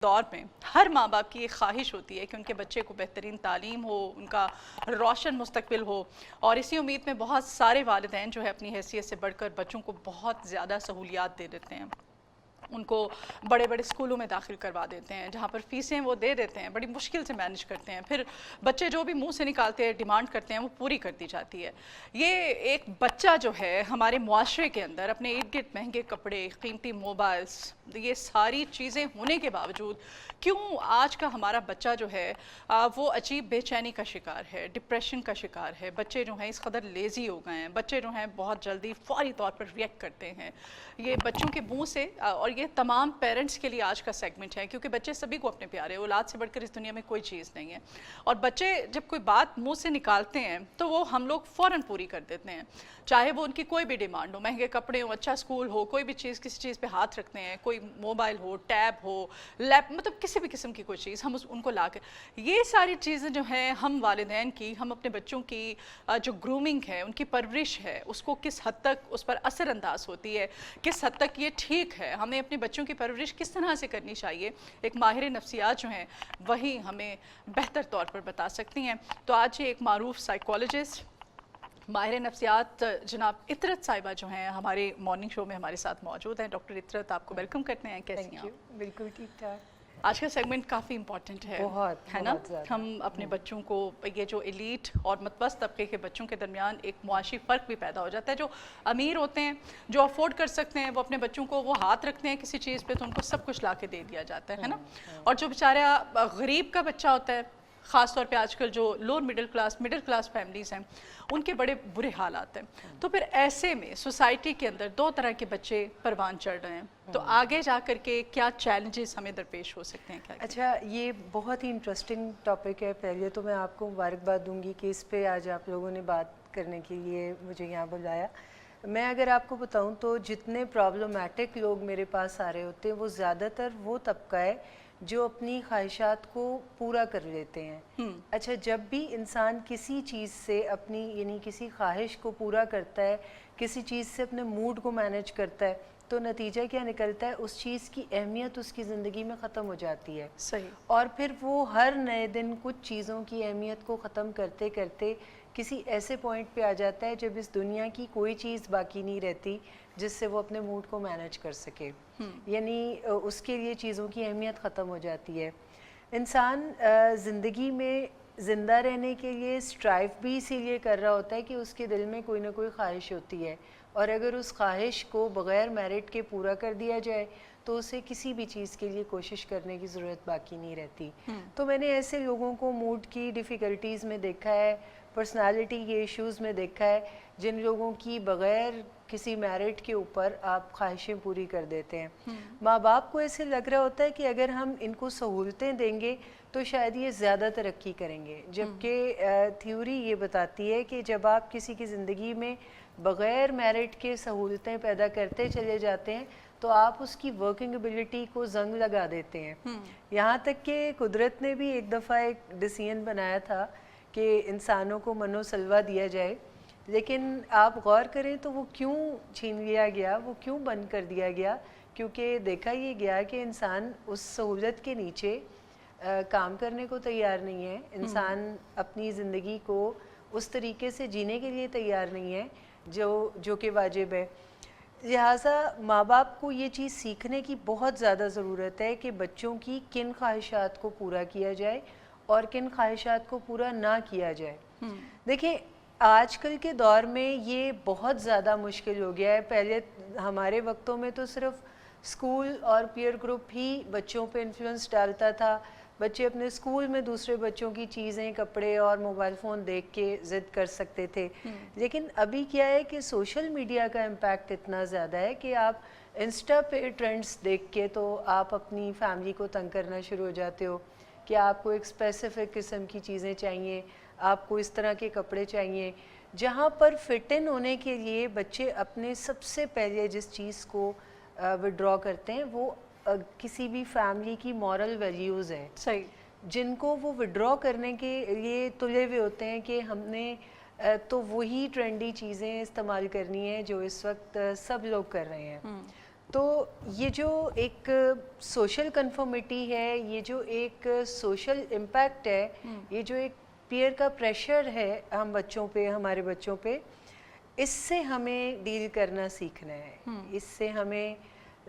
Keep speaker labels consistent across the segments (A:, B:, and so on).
A: دور میں ہر ماں باپ کی ایک خواہش ہوتی ہے کہ ان کے بچے کو بہترین تعلیم ہو، ان کا روشن مستقبل ہو، اور اسی امید میں بہت سارے والدین جو ہے اپنی حیثیت سے بڑھ کر بچوں کو بہت زیادہ سہولیات دے دیتے ہیں. ان کو بڑے بڑے اسکولوں میں داخل کروا دیتے ہیں جہاں پر فیسیں وہ دے دیتے ہیں، بڑی مشکل سے مینج کرتے ہیں، پھر بچے جو بھی منہ سے نکالتے ہیں ڈیمانڈ کرتے ہیں وہ پوری کر دی جاتی ہے. یہ ایک بچہ جو ہے ہمارے معاشرے کے اندر اپنے ارد گرد مہنگے کپڑے، قیمتی موبائلز، یہ ساری چیزیں ہونے کے باوجود کیوں آج کا ہمارا بچہ جو ہے وہ عجیب بے چینی کا شکار ہے، ڈپریشن کا شکار ہے. بچے جو ہیں اس قدر لیزی ہو گئے ہیں، بچے جو ہیں بہت جلدی فوری طور پر ریئیکٹ کرتے ہیں. یہ بچوں کے منہ سے، اور یہ تمام پیرنٹس کے لیے آج کا سیگمنٹ ہے کیونکہ بچے سبھی کو اپنے پیارے، اولاد سے بڑھ کر اس دنیا میں کوئی چیز نہیں ہے. اور بچے جب کوئی بات منہ سے نکالتے ہیں تو وہ ہم لوگ فوراً پوری کر دیتے ہیں، چاہے وہ ان کی کوئی بھی ڈیمانڈ ہو، مہنگے کپڑے ہوں، اچھا اسکول ہو، کوئی بھی چیز کسی چیز پہ ہاتھ رکھتے ہیں، کوئی موبائل ہو، ٹیب ہو، لیپ، مطلب کسی بھی قسم کی کوئی چیز ہم ان کو لا کے، یہ ساری چیزیں جو ہیں ہم والدین کی، ہم اپنے بچوں کی جو گرومنگ ہے، ان کی پرورش ہے، اس کو کس حد تک اس پر اثر انداز ہوتی ہے، کس حد تک یہ ٹھیک ہے، ہمیں اپنے بچوں کی پرورش کس طرح سے کرنی چاہیے، ایک ماہر نفسیات جو ہیں وہی ہمیں بہتر طور پر بتا سکتی ہیں. تو آج ایک معروف سائیکالوجسٹ، ماہر نفسیات جناب اطرت صاحبہ جو ہیں ہمارے مارننگ شو میں ہمارے ساتھ موجود ہیں. ڈاکٹر اطرت، آپ کو ویلکم کرتے ہیں. کیسی ہیں آپ؟
B: بالکل ٹھیک ٹھاک.
A: آج کا سیگمنٹ کافی امپورٹنٹ ہے، ہے نا؟ ہم اپنے بچوں کو، یہ جو ایلیٹ اور متوسط طبقے کے بچوں کے درمیان ایک معاشی فرق بھی پیدا ہو جاتا ہے. جو امیر ہوتے ہیں، جو افورڈ کر سکتے ہیں، وہ اپنے بچوں کو وہ ہاتھ رکھتے ہیں کسی چیز پہ تو ان کو سب کچھ لا کے دے دیا جاتا ہے نا؟ اور جو بیچارہ غریب کا بچہ ہوتا ہے، خاص طور پہ آج کل جو لوور مڈل کلاس فیملیز ہیں، ان کے بڑے برے حالات ہیں. تو پھر ایسے میں سوسائٹی کے اندر دو طرح کے بچے پروان چڑھ رہے ہیں، تو آگے جا کر کے کیا چیلنجز ہمیں درپیش ہو سکتے ہیں؟
B: اچھا، یہ بہت ہی انٹرسٹنگ ٹاپک ہے. پہلے تو میں آپ کو مبارکباد دوں گی کہ اس پہ آج آپ لوگوں نے بات کرنے کے لیے مجھے یہاں بلایا. میں اگر آپ کو بتاؤں تو جتنے پرابلمیٹک لوگ میرے پاس آ رہے ہوتے ہیں وہ زیادہ تر وہ طبقہ ہے جو اپنی خواہشات کو پورا کر لیتے ہیں. اچھا، جب بھی انسان کسی چیز سے اپنی، یعنی کسی خواہش کو پورا کرتا ہے، کسی چیز سے اپنے موڈ کو مینیج کرتا ہے، تو نتیجہ کیا نکلتا ہے؟ اس چیز کی اہمیت اس کی زندگی میں ختم ہو جاتی ہے.
A: صحیح.
B: اور پھر وہ ہر نئے دن کچھ چیزوں کی اہمیت کو ختم کرتے کرتے کسی ایسے پوائنٹ پہ آ جاتا ہے جب اس دنیا کی کوئی چیز باقی نہیں رہتی جس سے وہ اپنے موڈ کو مینیج کر سکے. یعنی اس کے لیے چیزوں کی اہمیت ختم ہو جاتی ہے. انسان زندگی میں زندہ رہنے کے لیے اسٹرائیو بھی اسی لیے کر رہا ہوتا ہے کہ اس کے دل میں کوئی نہ کوئی خواہش ہوتی ہے، اور اگر اس خواہش کو بغیر میرٹ کے پورا کر دیا جائے تو اسے کسی بھی چیز کے لیے کوشش کرنے کی ضرورت باقی نہیں رہتی. تو میں نے ایسے لوگوں کو موڈ کی ڈیفیکلٹیز میں دیکھا ہے، پرسنالٹی کے ایشوز میں دیکھا ہے، جن لوگوں کی بغیر کسی میرٹ کے اوپر آپ خواہشیں پوری کر دیتے ہیں. ماں باپ کو ایسے لگ رہا ہوتا ہے کہ اگر ہم ان کو سہولتیں دیں گے تو شاید یہ زیادہ ترقی کریں گے، جبکہ تھیوری یہ بتاتی ہے کہ جب آپ کسی کی زندگی میں بغیر میرٹ کے سہولتیں پیدا کرتے چلے جاتے ہیں تو آپ اس کی ورکنگ ایبلٹی کو زنگ لگا دیتے ہیں. یہاں تک کہ قدرت نے بھی ایک دفعہ ایک ڈیسیژن بنایا تھا کہ انسانوں کو منو سلوا دیا جائے، لیکن آپ غور کریں تو وہ کیوں چھین لیا گیا، وہ کیوں بند کر دیا گیا؟ کیونکہ دیکھا یہ گیا کہ انسان اس سہولت کے نیچے کام کرنے کو تیار نہیں ہے، انسان اپنی زندگی کو اس طریقے سے جینے کے لیے تیار نہیں ہے جو کہ واجب ہے. لہٰذا ماں باپ کو یہ چیز سیکھنے کی بہت زیادہ ضرورت ہے کہ بچوں کی کن خواہشات کو پورا کیا جائے اور کن خواہشات کو پورا نہ کیا جائے. دیکھیں، آج کل کے دور میں یہ بہت زیادہ مشکل ہو گیا ہے. پہلے ہمارے وقتوں میں تو صرف اسکول اور پیئر گروپ ہی بچوں پہ انفلوئنس ڈالتا تھا. بچے اپنے اسکول میں دوسرے بچوں کی چیزیں، کپڑے اور موبائل فون دیکھ کے ضد کر سکتے تھے. لیکن ابھی کیا ہے کہ سوشل میڈیا کا امپیکٹ اتنا زیادہ ہے کہ آپ انسٹا پہ ٹرینڈز دیکھ کے تو آپ اپنی فیملی کو تنگ کرنا شروع ہو جاتے ہو کہ آپ کو ایک اسپیسیفک قسم کی چیزیں چاہیے، آپ کو اس طرح کے کپڑے چاہیے. جہاں پر فٹ ان ہونے کے لیے بچے اپنے سب سے پہلے جس چیز کو وڈرا کرتے ہیں وہ کسی بھی فیملی کی مورل ویلیوز ہیں.
A: صحیح.
B: جن کو وہ وڈرا کرنے کے لیے تلے ہوئے ہوتے ہیں کہ ہم نے تو وہی ٹرینڈی چیزیں استعمال کرنی ہیں جو اس وقت سب لوگ کر رہے ہیں. تو یہ جو ایک سوشل کنفرمیٹی ہے، یہ جو ایک سوشل امپیکٹ ہے، یہ جو ایک پیئر کا پریشر ہے ہم بچوں پہ، ہمارے بچوں پہ، اس سے ہمیں ڈیل کرنا سیکھنا ہے، اس سے ہمیں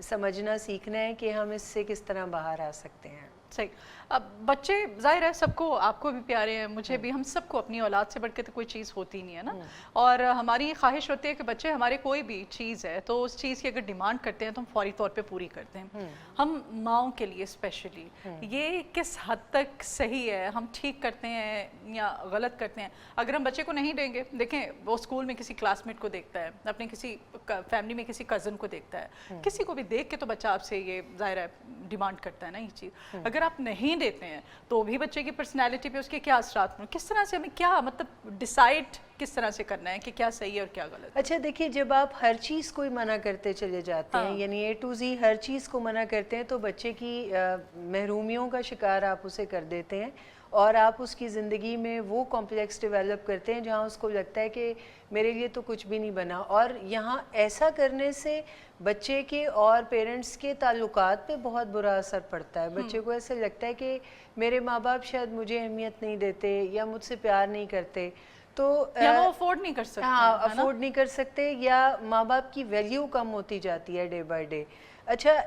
B: سمجھنا سیکھنا ہے کہ ہم اس سے کس طرح باہر آ سکتے ہیں.
A: صحیح. اب بچے ظاہر ہے سب کو، آپ کو بھی پیارے ہیں، مجھے بھی، ہم سب کو اپنی اولاد سے بڑھ کے تو کوئی چیز ہوتی نہیں ہے نا. اور ہماری خواہش ہوتی ہے کہ بچے ہمارے کوئی بھی چیز ہے تو اس چیز کی اگر ڈیمانڈ کرتے ہیں تو ہم فوری طور پہ پوری کرتے ہیں. ہم ماؤں کے لیے اسپیشلی یہ کس حد تک صحیح ہے، ہم ٹھیک کرتے ہیں یا غلط کرتے ہیں؟ اگر ہم بچے کو نہیں دیں گے، دیکھیں وہ اسکول میں کسی کلاس میٹ کو دیکھتا ہے، اپنے کسی فیملی میں کسی کزن کو دیکھتا ہے، کسی کو بھی دیکھ کے تو بچہ آپ سے یہ ظاہر ہے ڈیمانڈ کرتا ہے نا یہ چیز. اگر آپ نہیں دیتے ہیں تو بھی بچے کی پرسنالٹی پہ اس کے کیا اثرات ہوں؟ کس طرح سے ہمیں کیا مطلب ڈیسائیڈ کس طرح سے کرنا ہے کہ کیا صحیح ہے اور کیا غلط؟
B: اچھا دیکھیے، جب آپ ہر چیز کو منع کرتے چلے جاتے ہیں، یعنی اے ٹو زی ہر چیز کو منع کرتے ہیں، تو بچے کی محرومیوں کا شکار آپ اسے کر دیتے ہیں، اور آپ اس کی زندگی میں وہ کمپلیکس ڈیولپ کرتے ہیں جہاں اس کو لگتا ہے کہ میرے لیے تو کچھ بھی نہیں بنا. اور یہاں ایسا کرنے سے بچے کے اور پیرنٹس کے تعلقات پہ بہت برا اثر پڑتا ہے. بچے کو ایسے لگتا ہے کہ میرے ماں باپ شاید مجھے اہمیت نہیں دیتے یا مجھ سے پیار نہیں کرتے، تو
A: یا وہ افورڈ نہیں کر سکتے.
B: ہاں، افورڈ نہیں کر سکتے، یا ماں باپ کی ویلیو کم ہوتی جاتی ہے ڈے بائی ڈے. اچھا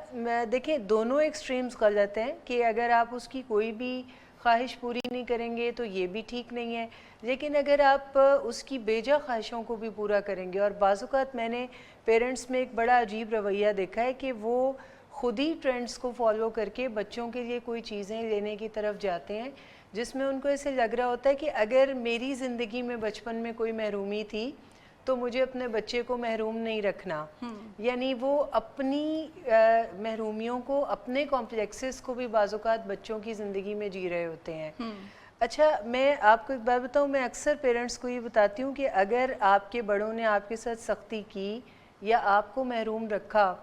B: دیکھیں، دونوں ایکسٹریمز غلط ہیں کہ اگر آپ اس کی کوئی بھی خواہش پوری نہیں کریں گے تو یہ بھی ٹھیک نہیں ہے، لیکن اگر آپ اس کی بیجا خواہشوں کو بھی پورا کریں گے. اور بعض اوقات میں نے پیرنٹس میں ایک بڑا عجیب رویہ دیکھا ہے کہ وہ خود ہی ٹرینڈز کو فالو کر کے بچوں کے لیے کوئی چیزیں لینے کی طرف جاتے ہیں جس میں ان کو ایسے لگ رہا ہوتا ہے کہ اگر میری زندگی میں بچپن میں کوئی محرومی تھی تو مجھے اپنے بچے کو محروم نہیں رکھنا. یعنی وہ اپنی محرومیوں کو، اپنے کمپلیکسز کو بھی بعض اوقات بچوں کی زندگی میں جی رہے ہوتے ہیں. اچھا میں آپ کو ایک بات بتاؤں، میں اکثر پیرنٹس کو یہ بتاتی ہوں کہ اگر آپ کے بڑوں نے آپ کے ساتھ سختی کی یا آپ کو محروم رکھا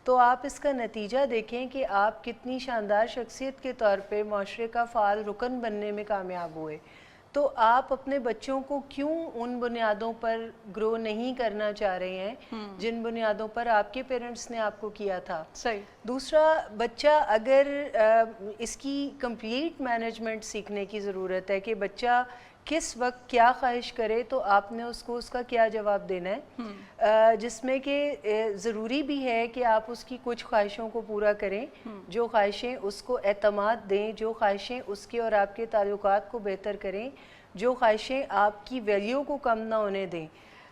B: تو آپ اس کا نتیجہ دیکھیں کہ آپ کتنی شاندار شخصیت کے طور پہ معاشرے کا فعال رکن بننے میں کامیاب ہوئے. تو آپ اپنے بچوں کو کیوں ان بنیادوں پر گرو نہیں کرنا چاہ رہے ہیں جن بنیادوں پر آپ کے پیرنٹس نے آپ کو کیا تھا؟
A: صحیح.
B: دوسرا، بچہ اگر اس کی کمپلیٹ مینجمنٹ سیکھنے کی ضرورت ہے کہ بچہ کس وقت کیا خواہش کرے تو آپ نے اس کو اس کا کیا جواب دینا ہے، جس میں کہ ضروری بھی ہے کہ آپ اس کی کچھ خواہشوں کو پورا کریں، جو خواہشیں اس کو اعتماد دیں، جو خواہشیں اس کے اور آپ کے تعلقات کو بہتر کریں، جو خواہشیں آپ کی ویلیو کو کم نہ ہونے دیں.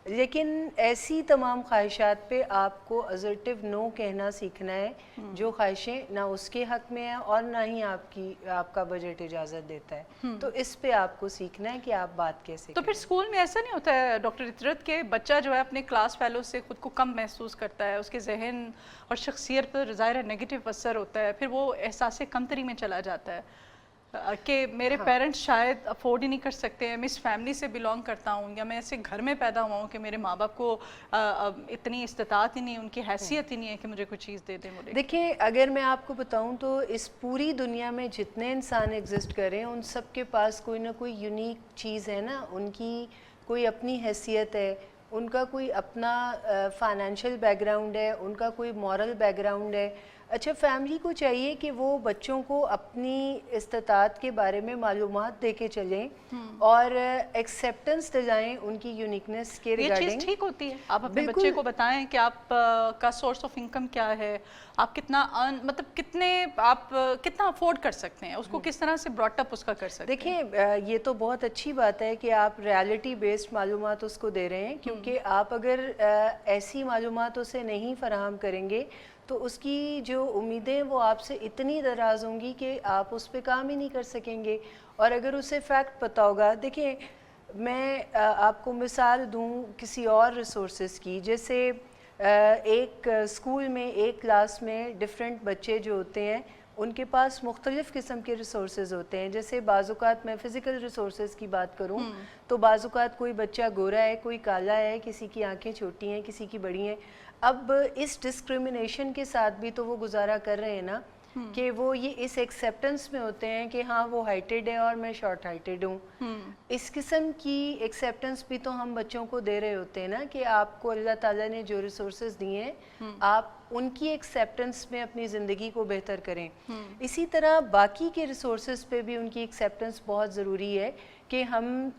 B: لیکن ایسی تمام خواہشات پہ آپ کو assertive نو کہنا سیکھنا ہے جو خواہشیں نہ اس کے حق میں ہیں اور نہ ہی آپ کا بجٹ اجازت دیتا ہے. تو اس پہ آپ کو سیکھنا ہے کہ آپ بات کیسے
A: تو پھر اسکول میں ایسا نہیں ہوتا ہے ڈاکٹر اطرت کہ بچہ جو ہے اپنے کلاس فیلو سے خود کو کم محسوس کرتا ہے، اس کے ذہن اور شخصیت پر ظاہر نیگیٹو اثر ہوتا ہے، پھر وہ احساس کمتری میں چلا جاتا ہے کہ میرے پیرنٹس شاید افورڈ ہی نہیں کر سکتے ہیں، میں اس فیملی سے بلانگ کرتا ہوں یا میں ایسے گھر میں پیدا ہوا ہوں کہ میرے ماں باپ کو اتنی استطاعت ہی نہیں، ان کی حیثیت ہی نہیں ہے کہ مجھے کوئی چیز دے دیں.
B: دیکھیں، اگر میں آپ کو بتاؤں تو اس پوری دنیا میں جتنے انسان ایگزسٹ کر رہے ہیں ان سب کے پاس کوئی نہ کوئی یونیک چیز ہے نا، ان کی کوئی اپنی حیثیت ہے، ان کا کوئی اپنا فائنینشیل بیک گراؤنڈ ہے، ان کا کوئی مورل بیک گراؤنڈ ہے. اچھا، فیملی کو چاہیے کہ وہ بچوں کو اپنی استطاعت کے بارے میں معلومات دے کے چلیں اور ایکسیپٹنس دلائیں ان کی یونیکنس کے ریگارڈنگ.
A: یہ چیز ٹھیک ہوتی ہے، آپ اپنے بچے کو بتائیں کہ آپ کا سورس آف انکم کیا ہے، آپ کتنا مطلب کتنا افورڈ کر سکتے ہیں، اس کو کس طرح سے براٹ اپ اس کا کر سکتے ہیں.
B: دیکھیں، یہ تو بہت اچھی بات ہے کہ آپ ریالٹی بیسڈ معلومات اس کو دے رہے ہیں، کیونکہ آپ اگر ایسی معلومات اسے نہیں فراہم کریں گے تو اس کی جو امیدیں وہ آپ سے اتنی دراز ہوں گی کہ آپ اس پہ کام ہی نہیں کر سکیں گے. اور اگر اسے فیکٹ پتہ ہوگا، دیکھیں میں آپ کو مثال دوں کسی اور ریسورسز کی، جیسے ایک اسکول میں ایک کلاس میں ڈفرینٹ بچے جو ہوتے ہیں ان کے پاس مختلف قسم کے ریسورسز ہوتے ہیں. جیسے بعض اوقات میں فزیکل ریسورسز کی بات کروں تو بعض اوقات کوئی بچہ گورا ہے، کوئی کالا ہے، کسی کی آنکھیں چھوٹی ہیں، کسی کی بڑی ہیں. اب اس ڈسکریمنیشن کے ساتھ بھی تو وہ گزارا کر رہے ہیں نا. کہ وہ یہ اس ایکسیپٹنس میں ہوتے ہیں کہ ہاں وہ ہائٹیڈ ہے اور میں شارٹ ہائٹیڈ ہوں. اس قسم کی ایکسیپٹنس بھی تو ہم بچوں کو دے رہے ہوتے ہیں نا کہ آپ کو اللہ تعالیٰ نے جو ریسورسز دیے ہیں آپ ان کی ایکسیپٹنس میں اپنی زندگی کو بہتر کریں. اسی طرح باقی کے ریسورسز پہ بھی ان کی ایکسیپٹنس بہت ضروری ہے کہ ہم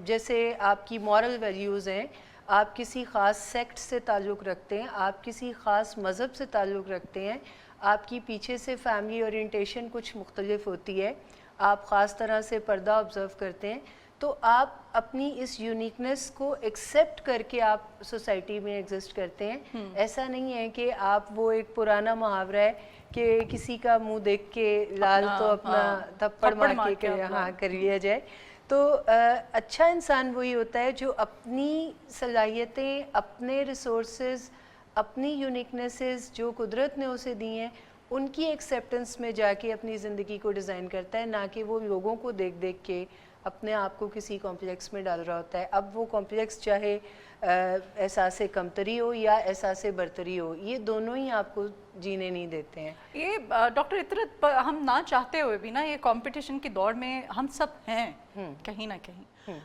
B: جیسے آپ کی مورل ویلیوز ہیں, آپ کسی خاص سیکٹ سے تعلق رکھتے ہیں, آپ کسی خاص مذہب سے تعلق رکھتے ہیں, آپ کی پیچھے سے فیملی اورینٹیشن کچھ مختلف ہوتی ہے, آپ خاص طرح سے پردہ آبزرو کرتے ہیں, تو آپ اپنی اس یونیکنیس کو ایکسیپٹ کر کے آپ سوسائٹی میں ایگزسٹ کرتے ہیں. ایسا نہیں ہے کہ آپ وہ ایک پرانا محاورہ ہے کہ کسی کا منہ دیکھ کے لال تو اپنا تھپڑ مار کے ہاں کر لیا جائے. تو اچھا انسان وہی ہوتا ہے جو اپنی صلاحیتیں, اپنے ریسورسز, اپنی یونیکنیسز جو قدرت نے اسے دی ہیں ان کی ایکسیپٹنس میں جا کے اپنی زندگی کو ڈیزائن کرتا ہے, نہ کہ وہ لوگوں کو دیکھ دیکھ کے اپنے آپ کو کسی کمپلیکس میں ڈال رہا ہوتا ہے. اب وہ کمپلیکس چاہے احساس کمتری ہو یا احساس برتری ہو, یہ دونوں ہی آپ کو جینے نہیں دیتے ہیں.
A: یہ ڈاکٹر عطرت ہم نہ چاہتے ہوئے بھی نا یہ کمپٹیشن کی دوڑ میں ہم سب ہیں کہیں نہ کہیں.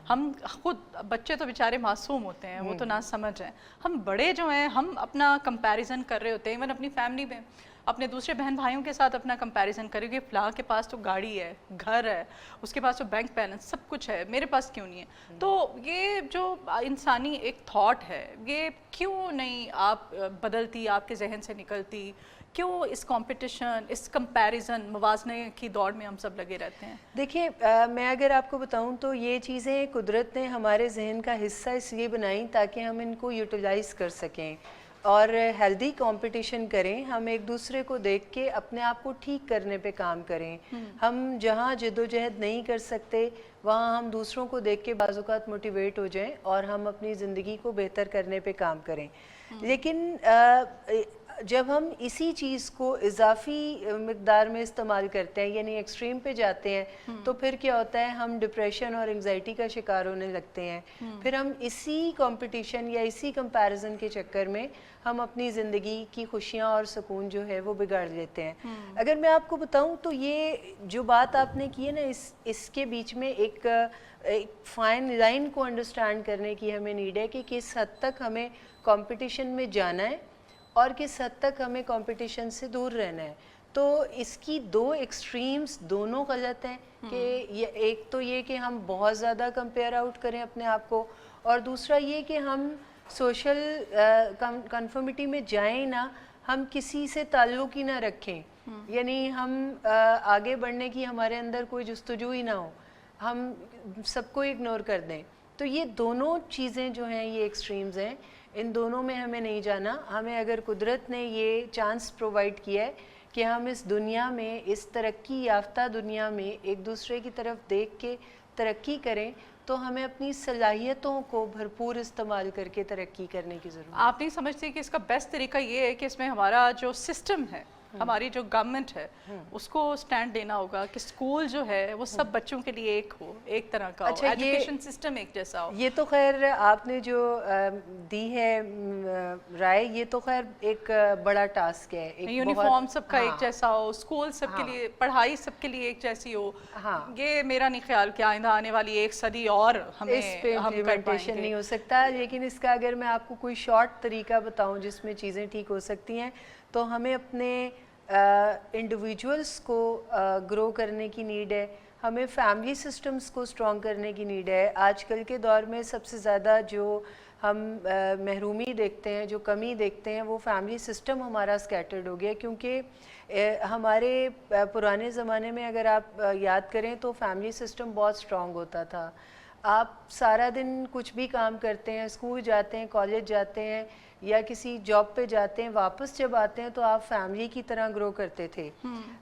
A: ہم خود بچے تو بیچارے معصوم ہوتے ہیں, وہ تو نہ سمجھ ہیں. ہم بڑے جو ہیں ہم اپنا کمپیریزن کر رہے ہوتے ہیں, ایون اپنی فیملی میں اپنے دوسرے بہن بھائیوں کے ساتھ اپنا کمپیریزن کریں گے. فلاں کے پاس تو گاڑی ہے, گھر ہے, اس کے پاس تو بینک بیلنس سب کچھ ہے, میرے پاس کیوں نہیں ہے؟ تو یہ جو انسانی ایک تھاٹ ہے یہ کیوں نہیں آپ بدلتی, آپ کے ذہن سے نکلتی؟ کیوں اس کمپٹیشن, اس کمپیریزن, موازنے کی دوڑ میں ہم سب لگے رہتے ہیں؟
B: دیکھیے میں اگر آپ کو بتاؤں تو یہ چیزیں قدرت نے ہمارے ذہن کا حصہ اس لیے بنائیں تاکہ ہم ان کو یوٹیلائز کر سکیں اور ہیلدی کمپٹیشن کریں. ہم ایک دوسرے کو دیکھ کے اپنے آپ کو ٹھیک کرنے پہ کام کریں. ہم جہاں جد و جہد نہیں کر سکتے وہاں ہم دوسروں کو دیکھ کے بعض اوقات موٹیویٹ ہو جائیں اور ہم اپنی زندگی کو بہتر کرنے پہ کام کریں. لیکن جب ہم اسی چیز کو اضافی مقدار میں استعمال کرتے ہیں, یعنی ایکسٹریم پہ جاتے ہیں, تو پھر کیا ہوتا ہے, ہم ڈپریشن اور انگزائٹی کا شکار ہونے لگتے ہیں. پھر ہم اسی کمپٹیشن یا اسی کمپیریزن کے چکر میں ہم اپنی زندگی کی خوشیاں اور سکون جو ہے وہ بگاڑ لیتے ہیں. اگر میں آپ کو بتاؤں تو یہ جو بات آپ نے کی ہے نا, اس کے بیچ میں ایک فائن لائن کو انڈرسٹینڈ کرنے کی ہمیں نیڈ ہے کہ کس حد تک ہمیں کمپٹیشن میں جانا ہے اور کس حد تک ہمیں کمپٹیشن سے دور رہنا ہے. تو اس کی دو ایکسٹریمز دونوں غلط ہیں کہ ایک تو یہ کہ ہم بہت زیادہ کمپیئر آؤٹ کریں اپنے آپ کو, اور دوسرا یہ کہ ہم سوشل کنفرمیٹی میں جائیں نہ, ہم کسی سے تعلق ہی نہ رکھیں, یعنی ہم آگے بڑھنے کی ہمارے اندر کوئی جستجو ہی نہ ہو, ہم سب کو اگنور کر دیں. تو یہ دونوں چیزیں جو ہیں یہ ایکسٹریمز ہیں, ان دونوں میں ہمیں نہیں جانا. ہمیں اگر قدرت نے یہ چانس پرووائڈ کیا ہے کہ ہم اس دنیا میں, اس ترقی یافتہ دنیا میں ایک دوسرے کی طرف دیکھ کے ترقی کریں, تو ہمیں اپنی صلاحیتوں کو بھرپور استعمال کر کے ترقی کرنے کی ضرورت ہے.
A: آپ نہیں سمجھتے کہ اس کا بیسٹ طریقہ یہ ہے کہ اس میں ہمارا جو سسٹم ہے, ہماری جو گورنمنٹ ہے, اس کو سٹینڈ لینا ہوگا کہ سکول جو ہے وہ سب بچوں کے لیے ایک ہو, ایک طرح کا ہو, ایجوکیشن سسٹم ایک جیسا ہو.
B: یہ تو خیر آپ نے جو دی ہے رائے, یہ تو خیر ایک بڑا ٹاسک ہے.
A: یونیفارم سب کا ایک جیسا ہو, سکول سب کے لیے, پڑھائی سب کے لیے ایک جیسی ہو, یہ میرا نہیں خیال کہ آئندہ آنے والی ایک صدی اور ہمیں
B: اس پہ امپلیمنٹیشن نہیں ہو سکتا. لیکن اس کا اگر میں آپ کو کوئی شارٹ طریقہ بتاؤں جس میں چیزیں ٹھیک ہو سکتی ہیں, تو ہمیں اپنے انڈیویجولس کو گرو کرنے کی نیڈ ہے, ہمیں فیملی سسٹمز کو اسٹرانگ کرنے کی نیڈ ہے. آج کل کے دور میں سب سے زیادہ جو ہم محرومی دیکھتے ہیں, جو کمی دیکھتے ہیں, وہ فیملی سسٹم ہمارا اسکیٹرڈ ہو گیا. کیونکہ ہمارے پرانے زمانے میں اگر آپ یاد کریں تو فیملی سسٹم بہت اسٹرانگ ہوتا تھا. آپ سارا دن کچھ بھی کام کرتے ہیں, اسکول جاتے ہیں, کالج جاتے ہیں یا کسی جاب پہ جاتے ہیں, واپس جب آتے ہیں تو آپ فیملی کی طرح گرو کرتے تھے.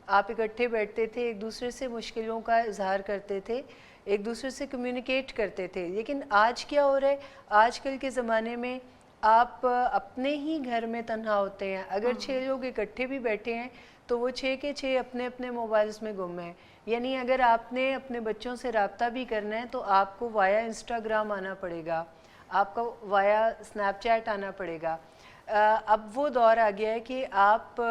B: آپ اکٹھے بیٹھتے تھے, ایک دوسرے سے مشکلوں کا اظہار کرتے تھے, ایک دوسرے سے کمیونیکیٹ کرتے تھے. لیکن آج کیا ہو رہا ہے, آج کل کے زمانے میں آپ اپنے ہی گھر میں تنہا ہوتے ہیں. اگر 6 لوگ اکٹھے بھی بیٹھے ہیں تو وہ 6 کے 6 اپنے اپنے موبائلز میں گم ہیں. یعنی اگر آپ نے اپنے بچوں سے رابطہ بھی کرنا ہے تو آپ کو وایا انسٹاگرام آنا پڑے گا, آپ کو وایا اسنیپ چیٹ آنا پڑے گا. اب وہ دور آ گیا ہے کہ آپ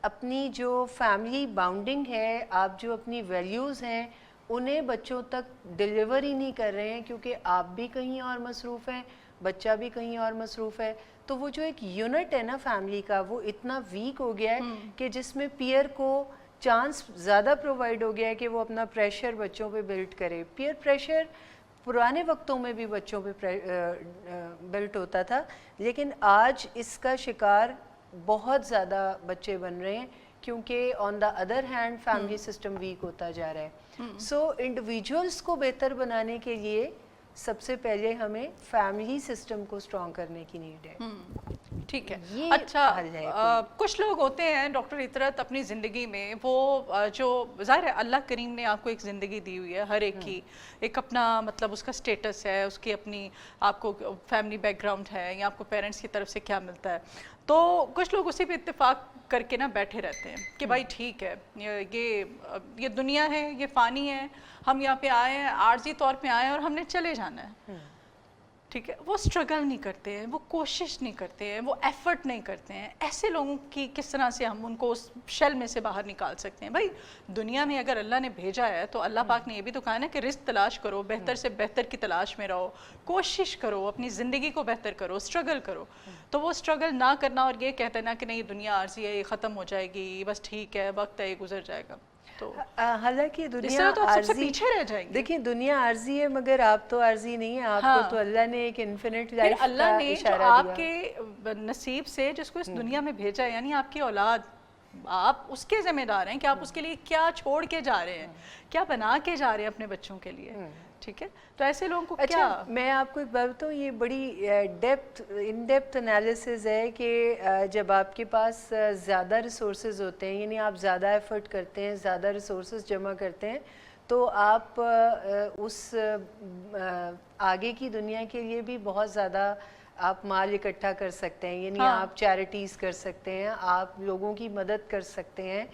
B: اپنی جو فیملی باؤنڈنگ ہے، آپ جو اپنی ویلیوز ہیں انہیں بچوں تک ڈیلیور ہی نہیں کر رہے ہیں، کیونکہ آپ بھی کہیں اور مصروف ہیں، بچہ بھی کہیں اور مصروف ہے، تو وہ جو ایک یونٹ ہے نا فیملی کا، وہ اتنا ویک ہو گیا ہے کہ جس میں پیئر کو چانس زیادہ پرووائڈ ہو گیا ہے کہ وہ اپنا پریشر بچوں پہ بلڈ کرے. پیئر پریشر پرانے وقتوں میں بھی بچوں پہ بلڈ ہوتا تھا، لیکن آج اس کا شکار بہت زیادہ بچے بن رہے ہیں، کیونکہ on the other hand family system weak ہوتا جا رہا ہے. سو انڈیویجولس کو بہتر بنانے کے لیے سب سے پہلے ہمیں فیملی سسٹم کو اسٹرانگ کرنے کی نیڈ ہے.
A: ٹھیک ہے.
B: یہ
A: اچھا
B: حل ہے.
A: کچھ لوگ ہوتے ہیں ڈاکٹر اطرت اپنی زندگی میں، وہ جو ظاہر ہے اللہ کریم نے آپ کو ایک زندگی دی ہوئی ہے، ہر ایک کی ایک اپنا مطلب اس کا سٹیٹس ہے، اس کی اپنی آپ کو فیملی بیک گراؤنڈ ہے یا آپ کو پیرنٹس کی طرف سے کیا ملتا ہے. تو کچھ لوگ اسی پہ اتفاق کر کے نا بیٹھے رہتے ہیں کہ بھائی ٹھیک ہے، یہ دنیا ہے، یہ فانی ہے، ہم یہاں پہ آئے ہیں، عارضی طور پہ آئے ہیں اور ہم نے چلے جانا ہے. ٹھیک ہے. وہ اسٹرگل نہیں کرتے ہیں، وہ کوشش نہیں کرتے ہیں، وہ ایفرٹ نہیں کرتے ہیں. ایسے لوگوں کی کس طرح سے ہم ان کو اس شیل میں سے باہر نکال سکتے ہیں؟ بھائی دنیا میں اگر اللہ نے بھیجا ہے تو اللہ پاک نے یہ بھی تو کہا نا کہ رزق تلاش کرو، بہتر سے بہتر کی تلاش میں رہو، کوشش کرو، اپنی زندگی کو بہتر کرو، اسٹرگل کرو. تو وہ اسٹرگل نہ کرنا اور یہ کہتے ہیں نا کہ نہیں دنیا عارضی ہے، یہ ختم ہو جائے گی، بس ٹھیک ہے، وقت ہے، یہ گزر جائے گا.
B: حالانکہ
A: اس
B: دنیا
A: طرح تو آپ سب سے
B: عارضی،
A: پیچھے رہ جائیں گے.
B: دیکھیں دنیا عارضی ہے مگر آپ تو عارضی نہیں ہیں. آپ کو تو اللہ نے ایک انفینٹ
A: پھر
B: لائف
A: اللہ
B: کا
A: نے جو
B: اشارہ
A: آپ
B: دیا.
A: کے نصیب سے جس کو اس دنیا میں بھیجا ہے، یعنی آپ کی اولاد، آپ اس کے ذمہ دار ہیں کہ آپ اس کے لیے کیا چھوڑ کے جا رہے ہیں، کیا بنا کے جا رہے ہیں اپنے بچوں کے لیے. ٹھیک ہے. تو ایسے لوگوں کو کیا.
B: اچھا میں آپ کو ایک بات بتاؤں، یہ بڑی ان ڈیپتھ انالیسز ہے کہ جب آپ کے پاس زیادہ ریسورسز ہوتے ہیں، یعنی آپ زیادہ ایفرٹ کرتے ہیں، زیادہ ریسورسز جمع کرتے ہیں، تو آپ اس آگے کی دنیا کے لیے بھی بہت زیادہ آپ مال اکٹھا کر سکتے ہیں. یعنی آپ چیریٹیز کر سکتے ہیں، آپ لوگوں کی مدد کر سکتے ہیں،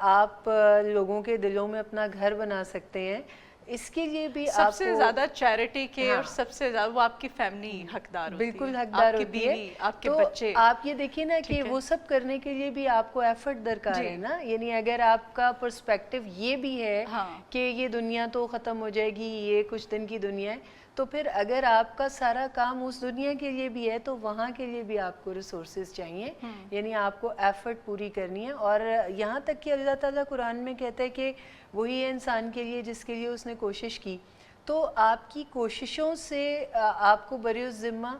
B: آپ لوگوں کے دلوں میں اپنا گھر بنا سکتے ہیں. اس کے لیے بھی آپ
A: سب سے زیادہ چیریٹی کے اور سب سے زیادہ وہ آپ کی فیملی حقدار ہوتی ہے،
B: بالکل حقدار ہوتی ہے.
A: آپ کے
B: تو
A: بچے.
B: آپ یہ دیکھیں نا کہ وہ سب کرنے کے لیے بھی آپ کو ایفرٹ درکار ہے نا. یعنی اگر آپ کا پرسپیکٹو یہ بھی ہے کہ یہ دنیا تو ختم ہو جائے گی، یہ کچھ دن کی دنیا ہے، تو پھر اگر آپ کا سارا کام اس دنیا کے لیے بھی ہے تو وہاں کے لیے بھی آپ کو ریسورسز چاہیے. یعنی آپ کو ایفرٹ پوری کرنی ہے. اور یہاں تک کہ اللہ تعالیٰ قرآن میں کہتا ہے کہ وہی ہے انسان کے لیے جس کے لیے اس نے کوشش کی. تو آپ کی کوششوں سے آپ کو بری الذمہ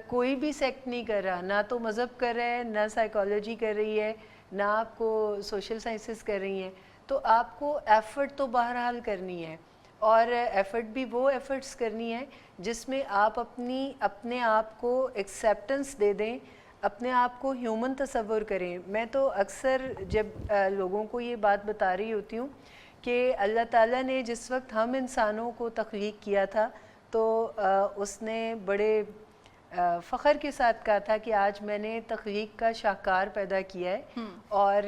B: کوئی بھی سیکٹ نہیں کر رہا، نہ تو مذہب کر رہا ہے، نہ سائیکالوجی کر رہی ہے، نہ آپ کو سوشل سائنسز کر رہی ہیں. تو آپ کو ایفرٹ تو بہرحال کرنی ہے، اور ایفرٹ بھی وہ ایفرٹس کرنی ہے جس میں آپ اپنے آپ کو ایکسیپٹنس دے دیں، اپنے آپ کو ہیومن تصور کریں. میں تو اکثر جب لوگوں کو یہ بات بتا رہی ہوتی ہوں کہ اللہ تعالیٰ نے جس وقت ہم انسانوں کو تخلیق کیا تھا تو اس نے بڑے فخر کے ساتھ کہا تھا کہ آج میں نے تخلیق کا شاہکار پیدا کیا ہے، اور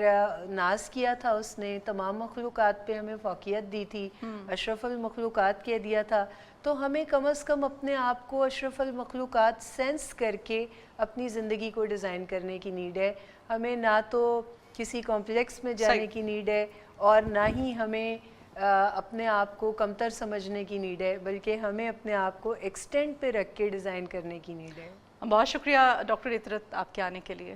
B: ناز کیا تھا اس نے، تمام مخلوقات پہ ہمیں فوقیت دی تھی، اشرف المخلوقات کہہ دیا تھا. تو ہمیں کم از کم اپنے آپ کو اشرف المخلوقات سینس کر کے اپنی زندگی کو ڈیزائن کرنے کی نیڈ ہے. ہمیں نہ تو کسی کمپلیکس میں جانے کی نیڈ ہے اور نہ ہی ہمیں اپنے آپ کو کمتر سمجھنے کی نیڈ ہے، بلکہ ہمیں اپنے آپ کو ایکسٹینڈ پہ رکھ کے ڈیزائن کرنے کی نیڈ ہے.
A: بہت شکریہ ڈاکٹر اطرت آپ کے آنے کے لیے.